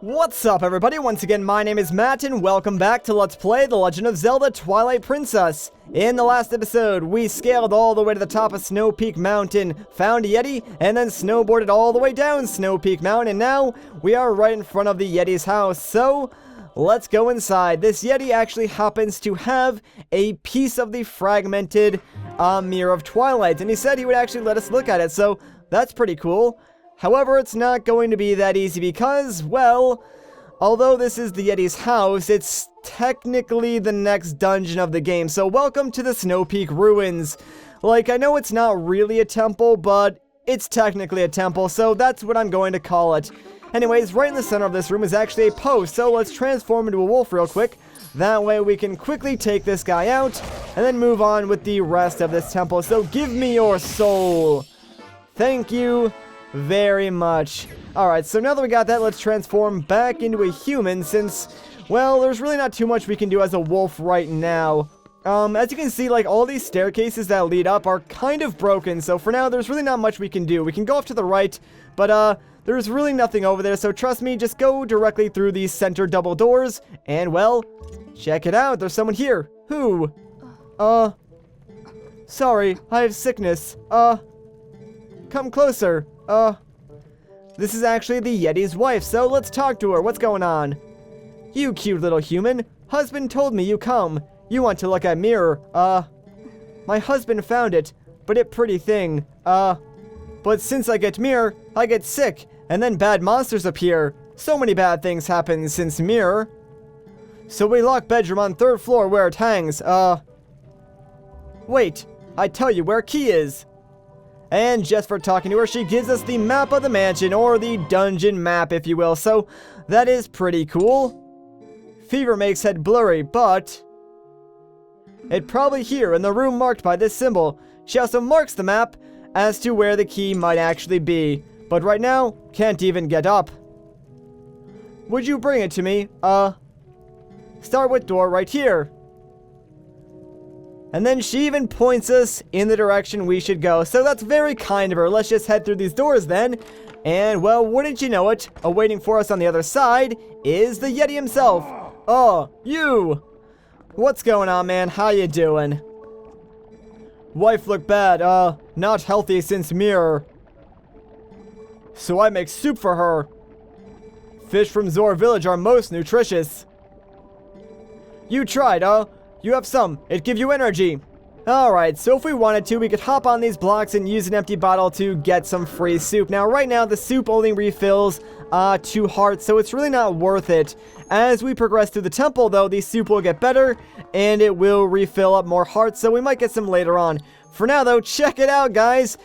What's up, everybody? Once again, my name is Matt, and welcome back to Let's Play The Legend of Zelda Twilight Princess. In the last episode, we scaled all the way to the top of Snowpeak Mountain, found a Yeti, and then snowboarded all the way down Snowpeak Mountain, and now we are right in front of the Yeti's house, so let's go inside. This Yeti actually happens to have a piece of the fragmented Mirror of Twilight, and he said he would actually let us look at it, so that's pretty cool. However, it's not going to be that easy because, well, although this is the Yeti's house, it's technically the next dungeon of the game. So welcome to the Snowpeak Ruins. Like, I know it's not really a temple, but it's technically a temple, so that's what I'm going to call it. Anyways, right in the center of this room is actually a post, so let's transform into a wolf real quick. That way we can quickly take this guy out, and then move on with the rest of this temple. So give me your soul. Thank you very much. Alright, so now that we got that, let's transform back into a human since, well, there's really not too much we can do as a wolf right now. As you can see, like, all these staircases that lead up are kind of broken, so for now, there's really not much we can do. We can go off to the right, but, there's really nothing over there, so trust me, just go directly through these center double doors, and, well, check it out, there's someone here. Who? Sorry, I have sickness. Come closer. This is actually the Yetis Wife, so let's talk to her. What's going on? You cute little human. Husband told me you come. You want to look at mirror. My husband found it, but it pretty thing. But since I get mirror, I get sick, and then bad monsters appear. So many bad things happen since mirror. So we lock bedroom on 3rd floor where it hangs. Wait, I tell you where key is. And just for talking to her, she gives us the map of the mansion, or the dungeon map, if you will, so that is pretty cool. Fever makes head blurry, but it probably here in the room marked by this symbol. She also marks the map as to where the key might actually be, but right now, can't even get up. Would you bring it to me? Start with door right here. And then she even points us in the direction we should go. So that's very kind of her. Let's just head through these doors then. And, well, wouldn't you know it, awaiting for us on the other side is the Yeti himself. Oh, you! What's going on, man? How you doing? Wife look bad. Not healthy since mirror. So I make soup for her. Fish from Zor Village are most nutritious. You tried, You have some. It give you energy. Alright, so if we wanted to, we could hop on these blocks and use an empty bottle to get some free soup. Now, right now, the soup only refills 2 hearts, so it's really not worth it. As we progress through the temple, though, the soup will get better, and it will refill up more hearts, so we might get some later on. For now, though, check it out, guys.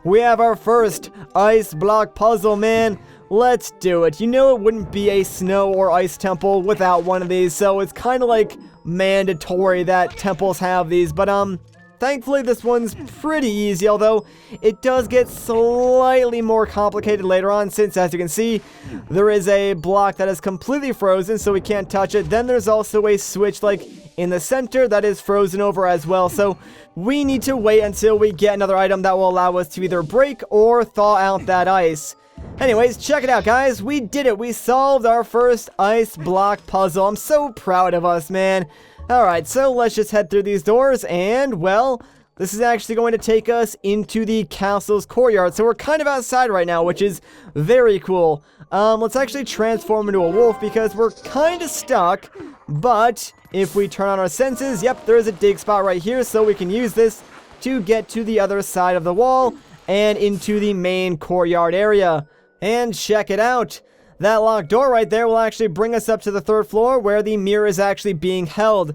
We have our first ice block puzzle, man. Let's do it. You know it wouldn't be a snow or ice temple without one of these, so it's kind of like mandatory that temples have these, but thankfully this one's pretty easy, although it does get slightly more complicated later on, since as you can see, there is a block that is completely frozen, so we can't touch it. Then there's also a switch like in the center that is frozen over as well, so we need to wait until we get another item that will allow us to either break or thaw out that ice. Anyways, check it out, guys. We did it. We solved our first ice block puzzle. I'm so proud of us, man. Alright, so let's just head through these doors, and, well, this is actually going to take us into the Castles Courtyard. So we're kind of outside right now, which is very cool. Let's actually transform into a wolf because we're kind of stuck, but if we turn on our senses, yep, there is a dig spot right here, so we can use this to get to the other side of the wall and into the main courtyard area. And check it out. That locked door right there will actually bring us up to the 3rd floor where the mirror is actually being held.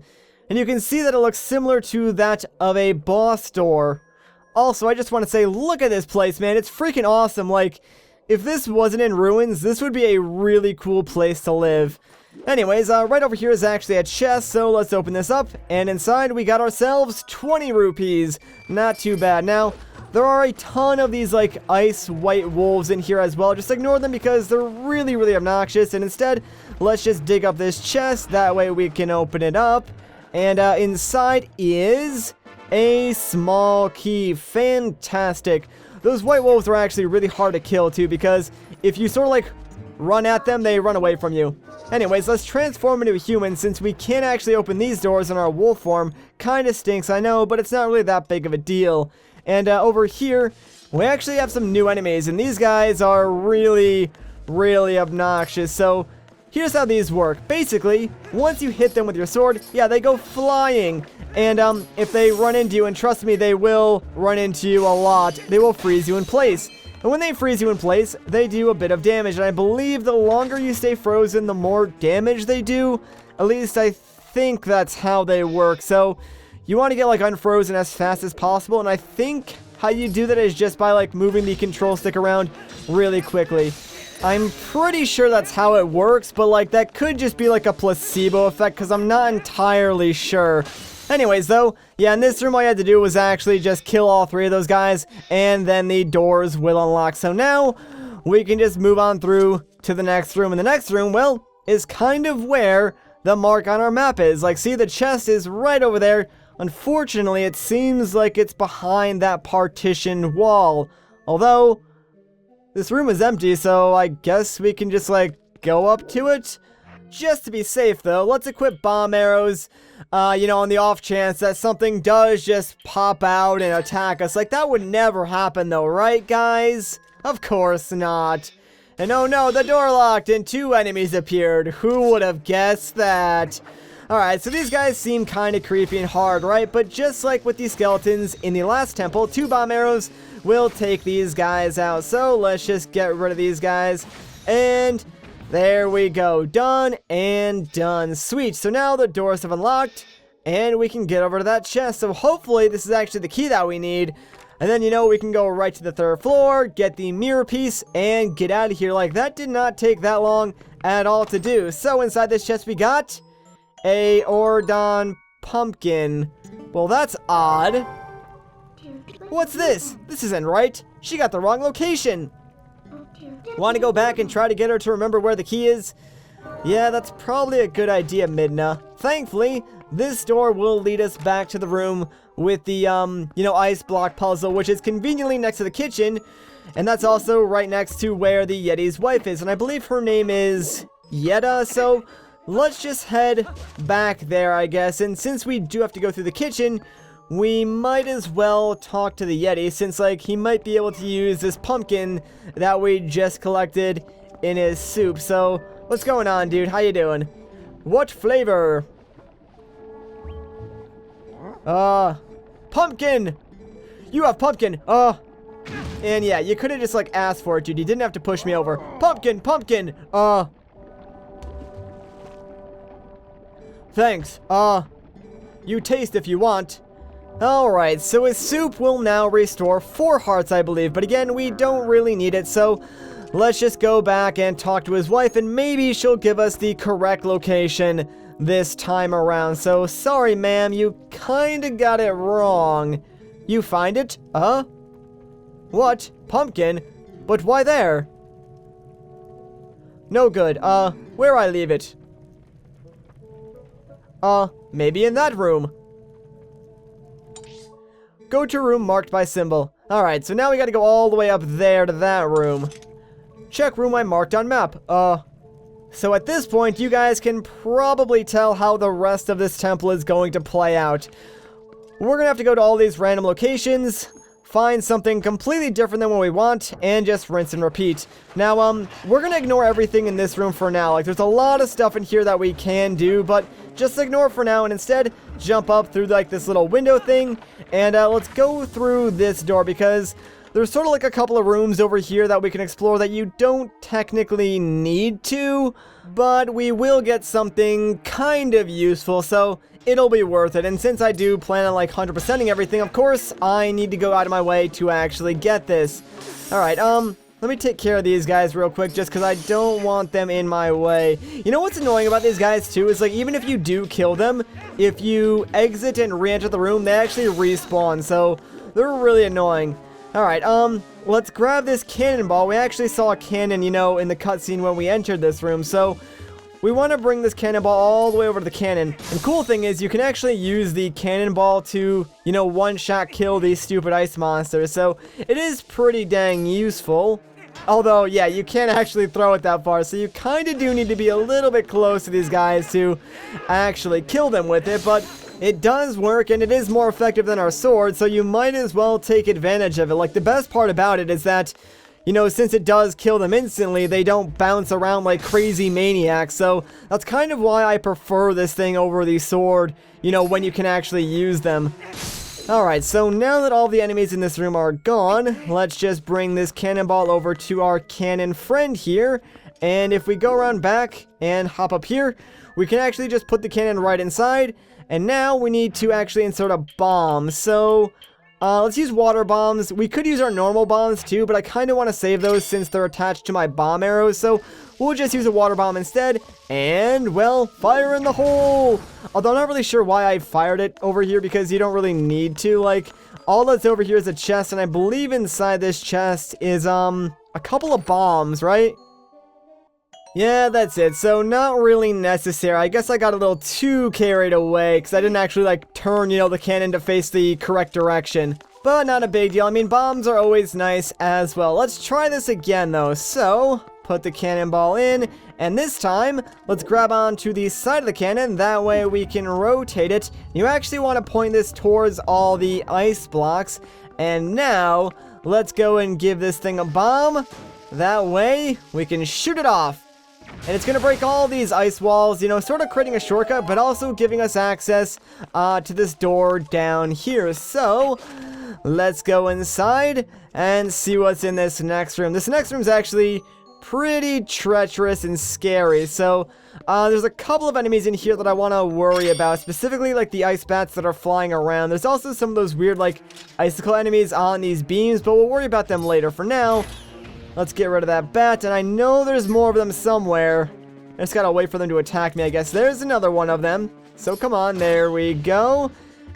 And you can see that it looks similar to that of a boss door. Also, I just want to say, look at this place, man. It's freaking awesome. Like, if this wasn't in ruins, this would be a really cool place to live. Anyways, right over here is actually a chest, so let's open this up. And inside, we got ourselves 20 rupees. Not too bad. Now, there are a ton of these, like, ice white wolves in here as well. Just ignore them because they're really, really obnoxious. And instead, let's just dig up this chest. That way we can open it up. And inside is a small key. Fantastic. Those white wolves are actually really hard to kill, too, because if you sort of, like, run at them, they run away from you. Anyways, let's transform into a human since we can't actually open these doors in our wolf form. Kinda stinks, I know, but it's not really that big of a deal. And over here, we actually have some new enemies, and these guys are really, really obnoxious. So here's how these work. Basically, once you hit them with your sword, yeah, they go flying. And if they run into you, and trust me, they will run into you a lot, they will freeze you in place. And when they freeze you in place, they do a bit of damage. And I believe the longer you stay frozen, the more damage they do. At least I think that's how they work. So you want to get like unfrozen as fast as possible. And I think how you do that is just by like moving the control stick around really quickly. I'm pretty sure that's how it works, but like that could just be like a placebo effect because I'm not entirely sure. Anyways, though, yeah, in this room all you had to do was actually just kill all 3 of those guys, and then the doors will unlock. So now, we can just move on through to the next room. And the next room, well, is kind of where the mark on our map is. Like, see, the chest is right over there. Unfortunately, it seems like it's behind that partition wall. Although, this room is empty, so I guess we can just, like, go up to it. Just to be safe, though, let's equip bomb arrows, you know, on the off chance that something does just pop out and attack us. Like, that would never happen, though, right, guys? Of course not. And oh no, the door locked and 2 enemies appeared. Who would have guessed that? Alright, so these guys seem kind of creepy and hard, right? But just like with these skeletons in the last temple, 2 bomb arrows will take these guys out. So let's just get rid of these guys. And there we go. Done and done. Sweet. So now the doors have unlocked and we can get over to that chest. So hopefully this is actually the key that we need. And then, you know, we can go right to the 3rd floor, get the mirror piece, and get out of here. Like, that did not take that long at all to do. So inside this chest we got a Ordon Pumpkin. Well, that's odd. What's this? This isn't right. She got the wrong location. Want to go back and try to get her to remember where the key is? Yeah, that's probably a good idea, Midna. Thankfully, this door will lead us back to the room with the, you know, ice block puzzle, which is conveniently next to the kitchen. And that's also right next to where the Yetis Wife is. And I believe her name is Yetta, so let's just head back there, I guess. And since we do have to go through the kitchen, we might as well talk to the Yeti, since, like, he might be able to use this pumpkin that we just collected in his soup. So, what's going on, dude? How you doing? What flavor? Pumpkin! You have pumpkin! And yeah, you could have just, like, asked for it, dude. You didn't have to push me over. Pumpkin! Pumpkin! Thanks. You taste if you want. Alright, so his soup will now restore 4 hearts, I believe. But again, we don't really need it, so let's just go back and talk to his wife, and maybe she'll give us the correct location this time around. So, sorry, ma'am, you kinda got it wrong. You find it? What? Pumpkin? But why there? No good. Where I leave it? Maybe in that room. Go to room marked by symbol. Alright, so now we gotta go all the way up there to that room. Check room I marked on map. So at this point, you guys can probably tell how the rest of this temple is going to play out. We're gonna have to go to all these random locations, find something completely different than what we want, and just rinse and repeat. Now, we're gonna ignore everything in this room for now. Like, there's a lot of stuff in here that we can do, but just ignore it for now, and instead, jump up through, like, this little window thing, and, let's go through this door, because there's sort of like a couple of rooms over here that we can explore that you don't technically need to, but we will get something kind of useful, so it'll be worth it. And since I do plan on, like, 100%ing everything, of course, I need to go out of my way to actually get this. Alright, let me take care of these guys real quick, just because I don't want them in my way. You know what's annoying about these guys, too, is, like, even if you do kill them, if you exit and re-enter the room, they actually respawn, so they're really annoying. Alright, let's grab this cannonball. We actually saw a cannon, you know, in the cutscene when we entered this room, so we want to bring this cannonball all the way over to the cannon. And cool thing is, you can actually use the cannonball to, you know, one-shot kill these stupid ice monsters, so it is pretty dang useful. Although, yeah, you can't actually throw it that far, so you kind of do need to be a little bit close to these guys to actually kill them with it, but it does work, and it is more effective than our sword, so you might as well take advantage of it. Like, the best part about it is that, you know, since it does kill them instantly, they don't bounce around like crazy maniacs, so that's kind of why I prefer this thing over the sword, you know, when you can actually use them. Alright, so now that all the enemies in this room are gone, let's just bring this cannonball over to our cannon friend here. And if we go around back and hop up here, we can actually just put the cannon right inside. And now we need to actually insert a bomb. So, let's use water bombs. We could use our normal bombs too, but I kind of want to save those since they're attached to my bomb arrows. So, we'll just use a water bomb instead. And, well, fire in the hole! Although I'm not really sure why I fired it over here because you don't really need to. Like, all that's over here is a chest, and I believe inside this chest is, a couple of bombs, right? Yeah, that's it. So, not really necessary. I guess I got a little too carried away because I didn't actually, like, turn, you know, the cannon to face the correct direction. But not a big deal. I mean, bombs are always nice as well. Let's try this again, though. So, put the cannonball in, and this time, let's grab onto the side of the cannon. That way we can rotate it. You actually want to point this towards all the ice blocks. And now, let's go and give this thing a bomb. That way, we can shoot it off. And it's going to break all these ice walls, you know, sort of creating a shortcut, but also giving us access to this door down here. So, let's go inside and see what's in this next room. This next room is actually pretty treacherous and scary. So, there's a couple of enemies in here that I want to worry about, specifically like the ice bats that are flying around. There's also some of those weird like icicle enemies on these beams, but we'll worry about them later. For now, let's get rid of that bat, and I know there's more of them somewhere. I just gotta wait for them to attack me, I guess. There's another one of them. So come on, there we go.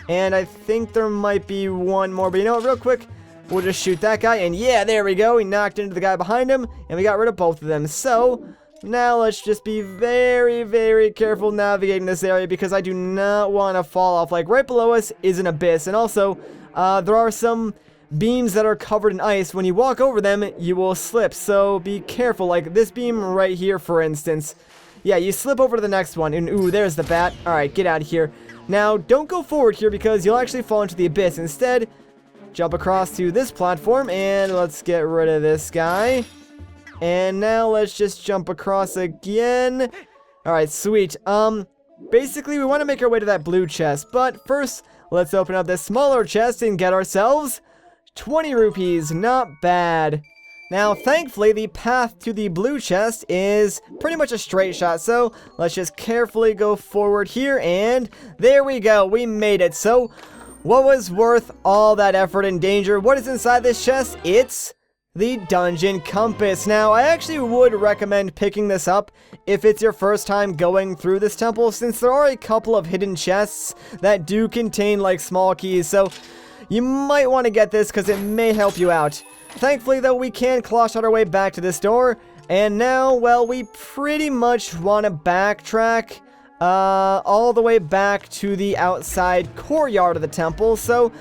And I think there might be one more, but you know what, real quick, we'll just shoot that guy, and yeah, there we go. We knocked into the guy behind him, and we got rid of both of them. So, now let's just be very, very careful navigating this area, because I do not want to fall off. Like, right below us is an abyss, and also, there are some beams that are covered in ice. When you walk over them, you will slip, so be careful. Like, this beam right here, for instance. Yeah, you slip over to the next one, and ooh, there's the bat. Alright, get out of here. Now, don't go forward here, because you'll actually fall into the abyss. Instead, jump across to this platform, and let's get rid of this guy. And now let's just jump across again. Alright, sweet. Basically, we want to make our way to that blue chest, but first, let's open up this smaller chest and get ourselves 20 rupees. Not bad. Now, thankfully, the path to the blue chest is pretty much a straight shot, so let's just carefully go forward here, and there we go. We made it. So, what was worth all that effort and danger? What is inside this chest? It's the dungeon compass. Now, I actually would recommend picking this up if it's your first time going through this temple, since there are a couple of hidden chests that do contain, like, small keys, so you might want to get this because it may help you out. Thankfully, though, we can claw shot our way back to this door, and now, well, we pretty much want to backtrack all the way back to the outside courtyard of the temple, so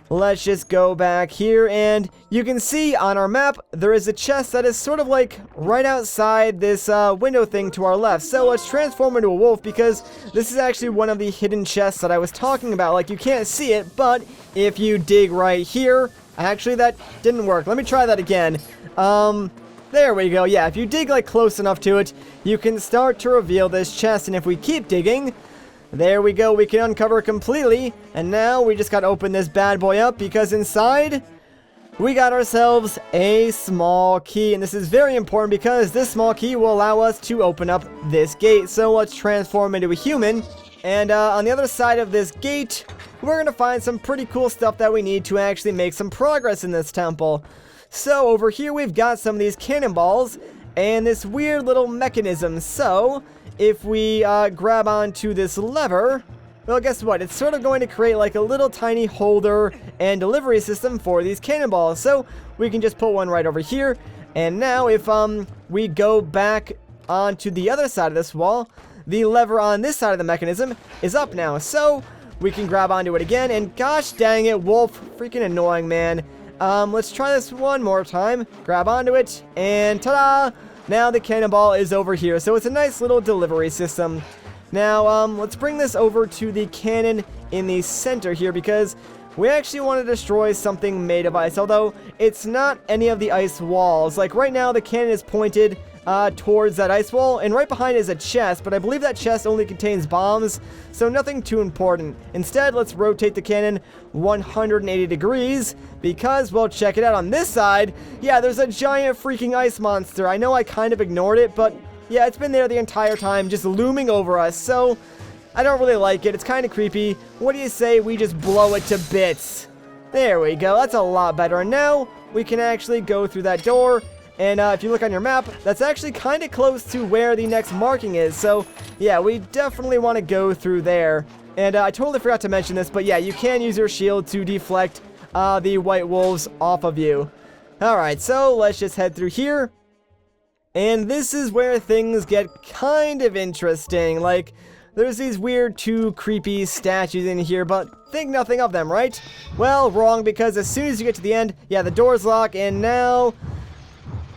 let's just go back here, and you can see on our map, there is a chest that is sort of like right outside this window thing to our left. So let's transform into a wolf, because this is actually one of the hidden chests that I was talking about. Like, you can't see it, but if you dig right here, actually that didn't work. Let me try that again. There we go. Yeah, if you dig like close enough to it, you can start to reveal this chest, and if we keep digging, there we go, we can uncover it completely, and now we just gotta open this bad boy up, because inside, we got ourselves a small key, and this is very important because this small key will allow us to open up this gate. So let's transform into a human, and on the other side of this gate, we're gonna find some pretty cool stuff that we need to actually make some progress in this temple. So over here, we've got some of these cannonballs, and this weird little mechanism. So if we grab onto this lever, well, guess what? It's sort of going to create like a little tiny holder and delivery system for these cannonballs. So we can just put one right over here. And now if we go back onto the other side of this wall, the lever on this side of the mechanism is up now. So we can grab onto it again. And gosh dang it, wolf, freaking annoying, man. Let's try this one more time. Grab onto it, and ta-da! Now the cannonball is over here, so it's a nice little delivery system. Now, let's bring this over to the cannon in the center here, because we actually want to destroy something made of ice, although it's not any of the ice walls. Like, right now, the cannon is pointed towards that ice wall, and right behind is a chest, but I believe that chest only contains bombs, so nothing too important. Instead, let's rotate the cannon 180 degrees, because, well, check it out on this side. Yeah, there's a giant freaking ice monster. I know I kind of ignored it, but yeah, it's been there the entire time, just looming over us, so I don't really like it. It's kind of creepy. What do you say we just blow it to bits? There we go. That's a lot better. And now we can actually go through that door. And if you look on your map, that's actually kind of close to where the next marking is. So, yeah, we definitely want to go through there. And I totally forgot to mention this, but yeah, you can use your shield to deflect the white wolves off of you. Alright, so let's just head through here. And this is where things get kind of interesting. Like, there's these weird two creepy statues in here, but think nothing of them, right? Well, wrong, because as soon as you get to the end, yeah, the doors lock, and now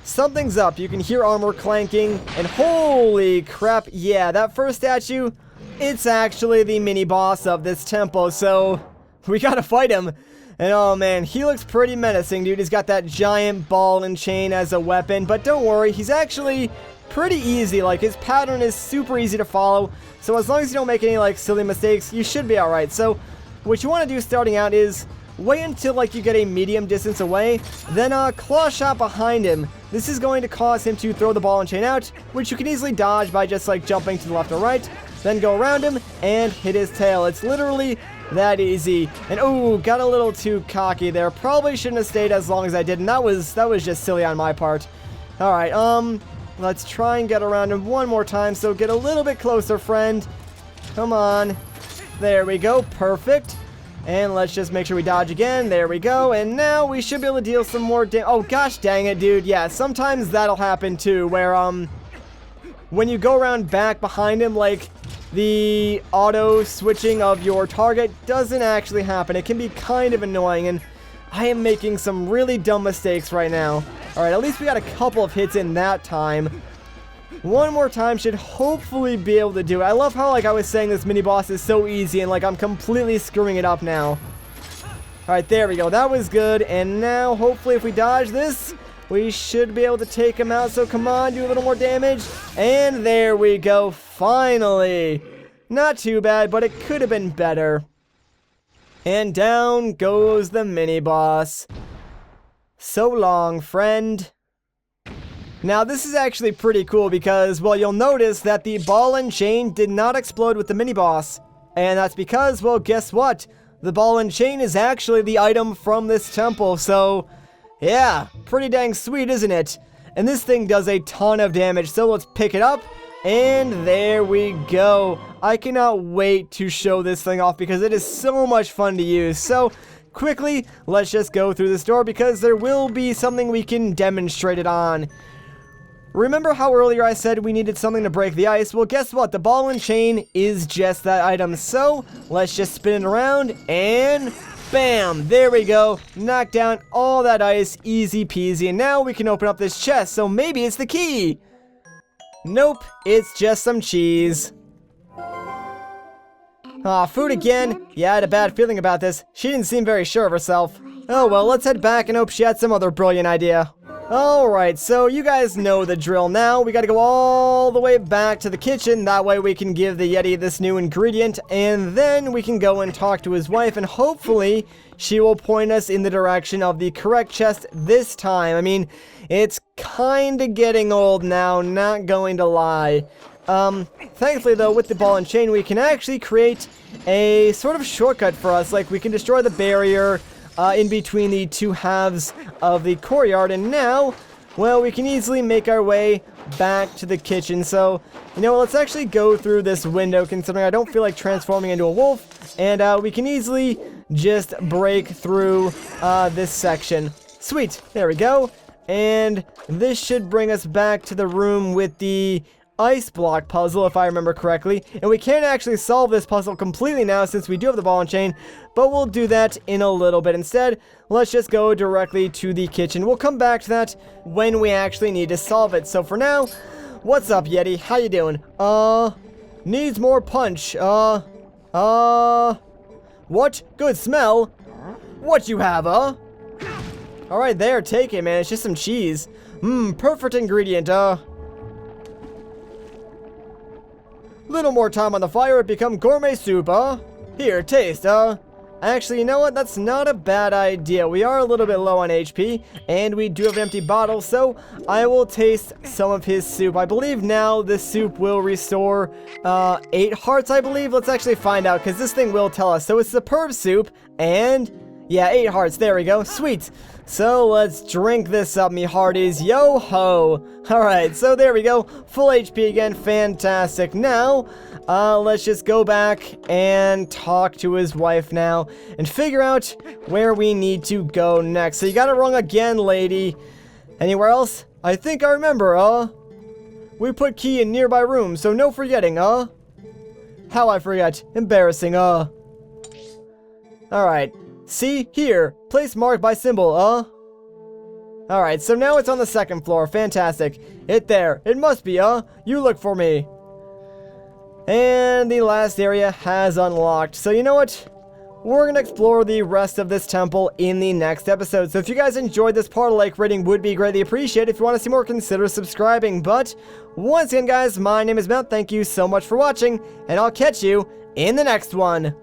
something's up. You can hear armor clanking, and holy crap, yeah, that first statue, it's actually the mini-boss of this temple, so we gotta fight him. And oh man, he looks pretty menacing, dude. He's got that giant ball and chain as a weapon, but don't worry, he's actually pretty easy. Like, his pattern is super easy to follow, so as long as you don't make any, like, silly mistakes, you should be alright. So, what you want to do starting out is wait until, like, you get a medium distance away, then claw shot behind him. This is going to cause him to throw the ball and chain out, which you can easily dodge by just, like, jumping to the left or right, then go around him and hit his tail. It's literally that easy. And ooh, got a little too cocky there. Probably shouldn't have stayed as long as I did, and that was just silly on my part. Alright, let's try and get around him one more time, so get a little bit closer, friend. Come on. There we go, perfect. And let's just make sure we dodge again. There we go, and now we should be able to deal some more damage. Oh, gosh dang it, dude. Yeah, sometimes that'll happen, too, where, when you go around back behind him, like, the auto-switching of your target doesn't actually happen. It can be kind of annoying, and I am making some really dumb mistakes right now. Alright, at least we got a couple of hits in that time. One more time should hopefully be able to do it. I love how, like, I was saying this mini-boss is so easy, and, like, I'm completely screwing it up now. Alright, there we go. That was good, and now, hopefully, if we dodge this, we should be able to take him out. So, come on, do a little more damage. And there we go. Finally. Not too bad, but it could have been better. And down goes the mini-boss. So long, friend. Now, this is actually pretty cool because, well, you'll notice that the ball and chain did not explode with the mini-boss. And that's because, well, guess what? The ball and chain is actually the item from this temple, so yeah, pretty dang sweet, isn't it? And this thing does a ton of damage, so let's pick it up, and there we go. I cannot wait to show this thing off because it is so much fun to use. So, quickly, let's just go through this door because there will be something we can demonstrate it on. Remember how earlier I said we needed something to break the ice? Well, guess what? The ball and chain is just that item. So, let's just spin it around, and bam! There we go. Knock down all that ice, easy peasy. And now we can open up this chest, so maybe it's the key. Nope, it's just some cheese. Aw, food again? Yeah, I had a bad feeling about this. She didn't seem very sure of herself. Oh well, let's head back and hope she had some other brilliant idea. Alright, so you guys know the drill now. We gotta go all the way back to the kitchen. That way we can give the Yeti this new ingredient. And then we can go and talk to his wife. And hopefully she will point us in the direction of the correct chest this time. I mean, it's kinda getting old now, not going to lie. Thankfully though, with the ball and chain, we can actually create a sort of shortcut for us. Like, we can destroy the barrier in between the two halves of the courtyard, and now, well, we can easily make our way back to the kitchen. So, you know, let's actually go through this window, considering I don't feel like transforming into a wolf, and we can easily just break through this section. Sweet, there we go, and this should bring us back to the room with the ice block puzzle, if I remember correctly. And we can't actually solve this puzzle completely now since we do have the ball and chain, but we'll do that in a little bit. Instead, let's just go directly to the kitchen. We'll come back to that when we actually need to solve it. So for now, what's up, Yeti? How you doing? Needs more punch. What? Good smell? What you have, Alright, there, take it, man. It's just some cheese. Perfect ingredient, Little more time on the fire, it become gourmet soup, Here, taste, Actually, you know what? That's not a bad idea. We are a little bit low on HP, and we do have an empty bottle, so I will taste some of his soup. I believe now this soup will restore 8 hearts, I believe. Let's actually find out, because this thing will tell us. So it's superb soup, and yeah, 8 hearts. There we go. Sweet. So let's drink this up, me hearties. Yo-ho. Alright, so there we go. Full HP again. Fantastic. Now, let's just go back and talk to his wife now and figure out where we need to go next. So you got it wrong again, lady. Anywhere else? I think I remember, we put key in nearby room, so no forgetting, How I forget. Embarrassing, Alright. See? Here. Place marked by symbol, Alright, so now it's on the 2nd floor. Fantastic. It there. It must be, You look for me. And the last area has unlocked. So you know what? We're going to explore the rest of this temple in the next episode. So if you guys enjoyed this part, a like rating would be greatly appreciated. If you want to see more, consider subscribing. But once again, guys, my name is Matt. Thank you so much for watching, and I'll catch you in the next one.